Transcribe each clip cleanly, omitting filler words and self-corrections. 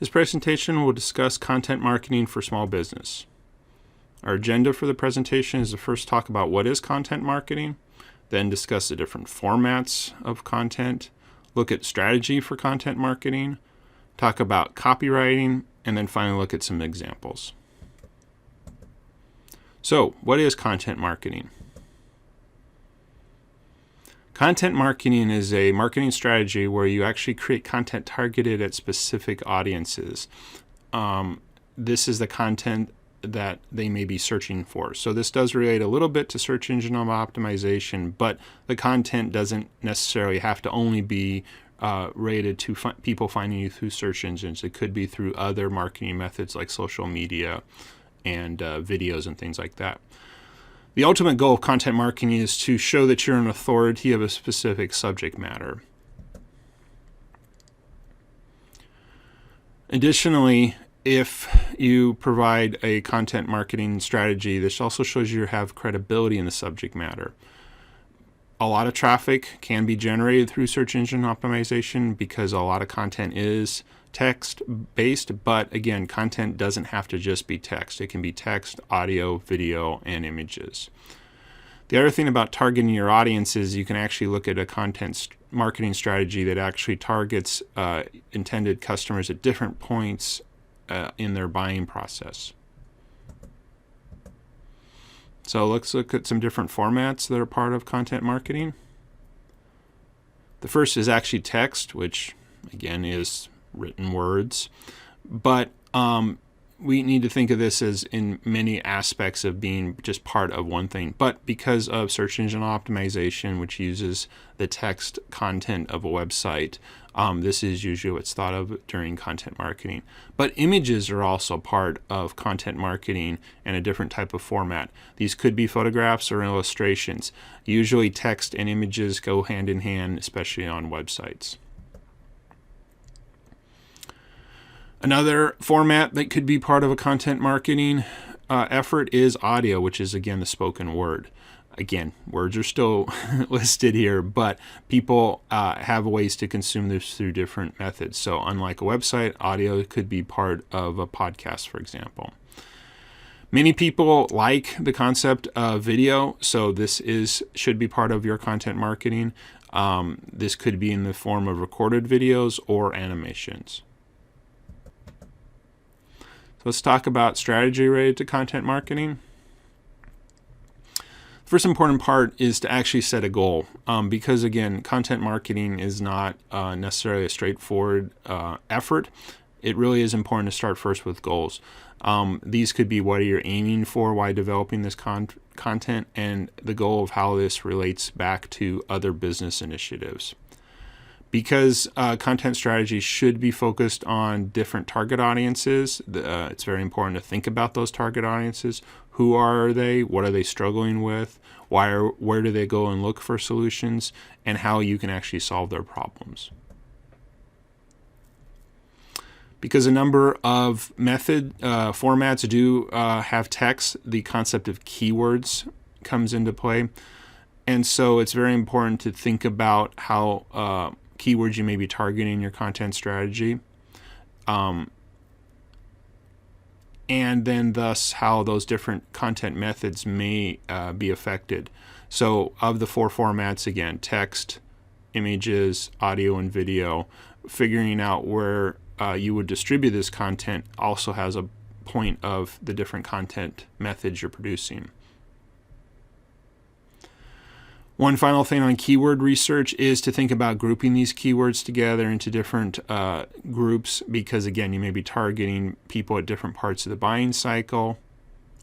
This presentation will discuss content marketing for small business. Our agenda for the presentation is to first talk about what is content marketing, then discuss the different formats of content, look at strategy for content marketing, talk about copywriting, and then finally look at some examples. So, what is content marketing? Content marketing is a marketing strategy where you actually create content targeted at specific audiences. This is the content that they may be searching for. So this does relate a little bit to search engine optimization, but the content doesn't necessarily have to only be related to people finding you through search engines. It could be through other marketing methods like social media and videos and things like that. The ultimate goal of content marketing is to show that you're an authority of a specific subject matter. Additionally, if you provide a content marketing strategy, this also shows you have credibility in the subject matter. A lot of traffic can be generated through search engine optimization because a lot of content is text-based, but again, content doesn't have to just be text. It can be text, audio, video, and images. The other thing about targeting your audience is you can actually look at a content marketing strategy that actually targets intended customers at different points in their buying process. So let's look at some different formats that are part of content marketing. The first is actually text, which again is written words, but we need to think of this as in many aspects of being just part of one thing. But because of search engine optimization, which uses the text content of a website, this is usually what's thought of during content marketing. But images are also part of content marketing and a different type of format. These could be photographs or illustrations. Usually text and images go hand in hand, especially on websites. Another format that could be part of a content marketing effort is audio, which is again the spoken word. Again, words are still listed here, but people have ways to consume this through different methods. So unlike a website, audio could be part of a podcast, for example. Many people like the concept of video, so this should be part of your content marketing. This could be in the form of recorded videos or animations. So let's talk about strategy related to content marketing. First important part is to actually set a goal, because again, content marketing is not necessarily a straightforward effort. It really is important to start first with goals. These could be what you're aiming for while developing this content and the goal of how this relates back to other business initiatives. Because content strategy should be focused on different target audiences, it's very important to think about those target audiences. Who are they? What are they struggling with? Where do they go and look for solutions? And how you can actually solve their problems. Because a number of formats do have text, the concept of keywords comes into play. And so it's very important to think about how keywords you may be targeting in your content strategy, and then thus how those different content methods may be affected. So of the four formats, again, text, images, audio, and video, figuring out where you would distribute this content also has a point of the different content methods you're producing. One final thing on keyword research is to think about grouping these keywords together into different groups, because again, you may be targeting people at different parts of the buying cycle,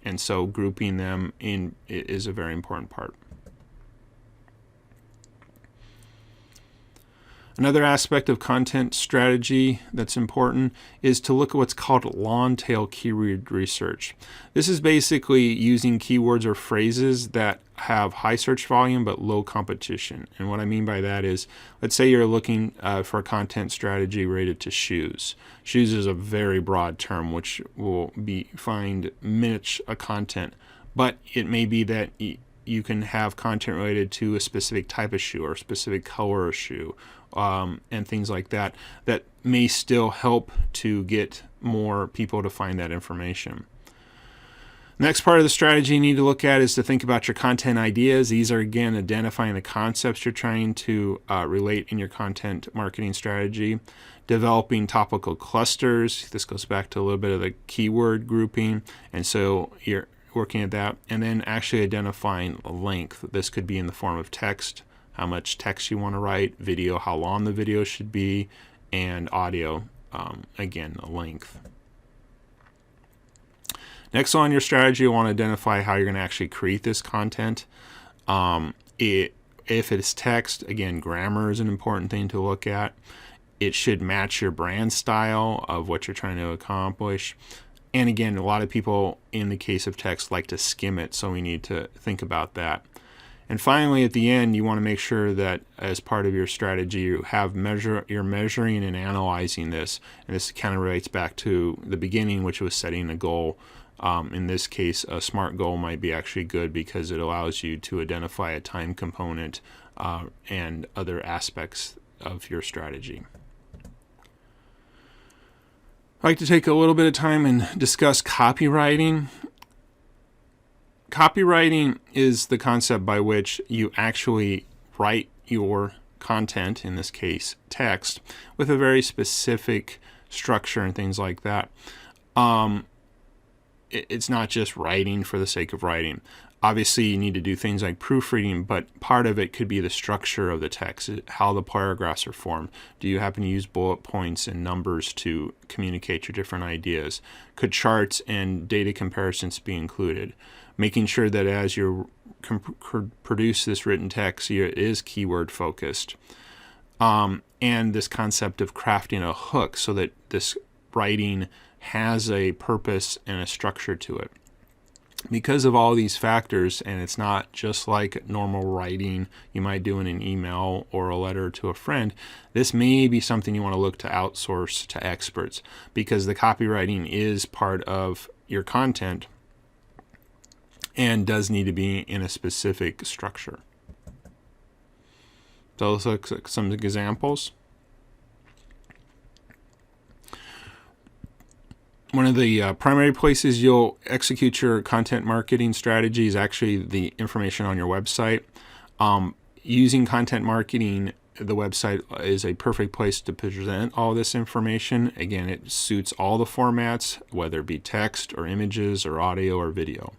and so grouping them in is a very important part. Another aspect of content strategy that's important is to look at what's called long tail keyword research. This is basically using keywords or phrases that have high search volume but low competition. And what I mean by that is, let's say you're looking for a content strategy related to shoes. Shoes is a very broad term which will find niche content, but it may be that you can have content related to a specific type of shoe or a specific color of shoe, and things like that, that may still help to get more people to find that information. Next part of the strategy you need to look at is to think about your content ideas. These are, again, identifying the concepts you're trying to relate in your content marketing strategy. Developing topical clusters. This goes back to a little bit of the keyword grouping. And so you're working at that. And then actually identifying length. This could be in the form of text, how much text you want to write, video, how long the video should be, and audio, again, the length. Next on your strategy, you want to identify how you're going to actually create this content. If it's text, again, grammar is an important thing to look at. It should match your brand style of what you're trying to accomplish. And again, a lot of people in the case of text like to skim it, so we need to think about that. And finally, at the end, you want to make sure that as part of your strategy, you're measuring and analyzing this. And this kind of relates back to the beginning, which was setting a goal. In this case, a SMART goal might be actually good because it allows you to identify a time component and other aspects of your strategy. I'd like to take a little bit of time and discuss copywriting. Copywriting is the concept by which you actually write your content, in this case text, with a very specific structure and things like that. It's not just writing for the sake of writing. Obviously, you need to do things like proofreading, but part of it could be the structure of the text, how the paragraphs are formed. Do you happen to use bullet points and numbers to communicate your different ideas? Could charts and data comparisons be included? Making sure that as you produce this written text, it is keyword focused. And this concept of crafting a hook so that this writing has a purpose and a structure to it. Because of all these factors, and it's not just like normal writing you might do in an email or a letter to a friend, this may be something you want to look to outsource to experts, because the copywriting is part of your content and does need to be in a specific structure. So let's look at some examples. One of the primary places you'll execute your content marketing strategy is actually the information on your website. Using content marketing, the website is a perfect place to present all this information. Again, it suits all the formats, whether it be text or images or audio or video.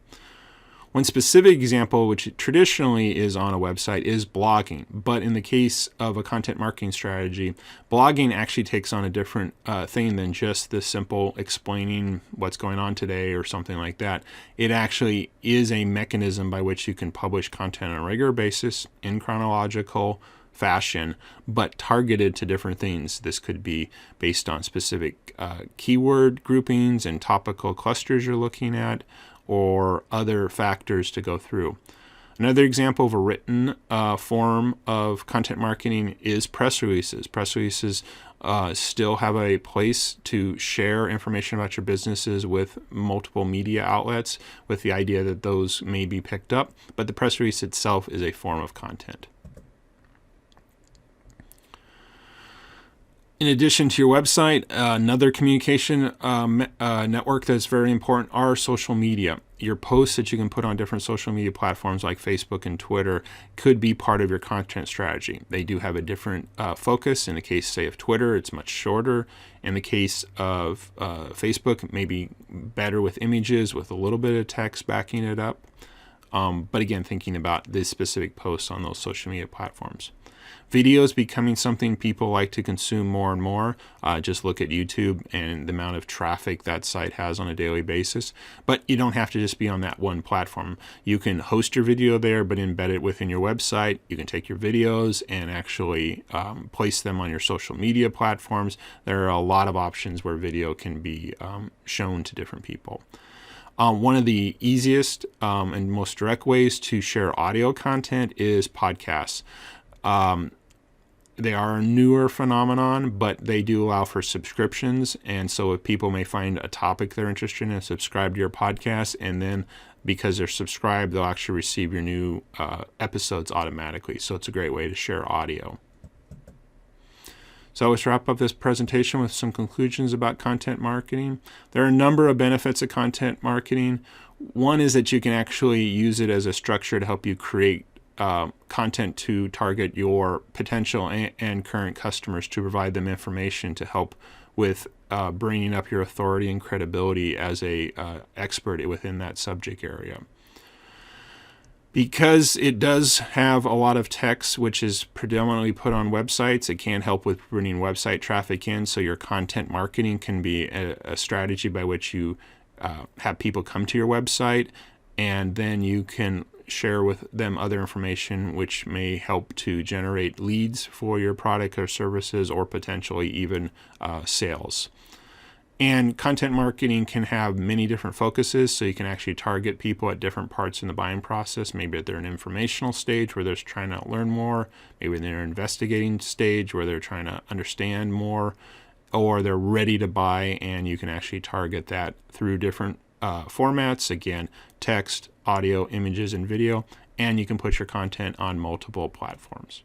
One specific example, which traditionally is on a website, is blogging. But in the case of a content marketing strategy, blogging actually takes on a different thing than just the simple explaining what's going on today or something like that. It actually is a mechanism by which you can publish content on a regular basis in chronological fashion, but targeted to different things. This could be based on specific keyword groupings and topical clusters you're looking at, or other factors to go through. Another example of a written form of content marketing is press releases. Press releases still have a place to share information about your businesses with multiple media outlets, with the idea that those may be picked up, but the press release itself is a form of content. In addition to your website, another communication network that's very important are social media. Your posts that you can put on different social media platforms like Facebook and Twitter could be part of your content strategy. They do have a different focus. In the case, say, of Twitter, it's much shorter. In the case of Facebook, maybe better with images with a little bit of text backing it up. But again, thinking about this specific posts on those social media platforms. Video is becoming something people like to consume more and more. Just look at YouTube and the amount of traffic that site has on a daily basis. But you don't have to just be on that one platform. You can host your video there, but embed it within your website. You can take your videos and actually place them on your social media platforms. There are a lot of options where video can be shown to different people. One of the easiest and most direct ways to share audio content is podcasts. They are a newer phenomenon, but they do allow for subscriptions. And so if people may find a topic they're interested in and subscribe to your podcast, and then because they're subscribed, they'll actually receive your new episodes automatically. So it's a great way to share audio. So let's wrap up this presentation with some conclusions about content marketing. There are a number of benefits of content marketing. One is that you can actually use it as a structure to help you create content to target your potential and current customers, to provide them information to help with bringing up your authority and credibility as a expert within that subject area. Because it does have a lot of text, which is predominantly put on websites, it can help with bringing website traffic in. So your content marketing can be a strategy by which you have people come to your website, and then you can share with them other information which may help to generate leads for your product or services, or potentially even sales. And content marketing can have many different focuses, so you can actually target people at different parts in the buying process. Maybe they're in an informational stage where they're trying to learn more. Maybe they're in an investigating stage where they're trying to understand more, or they're ready to buy, and you can actually target that through different formats. Again, text, audio, images, and video, and you can put your content on multiple platforms.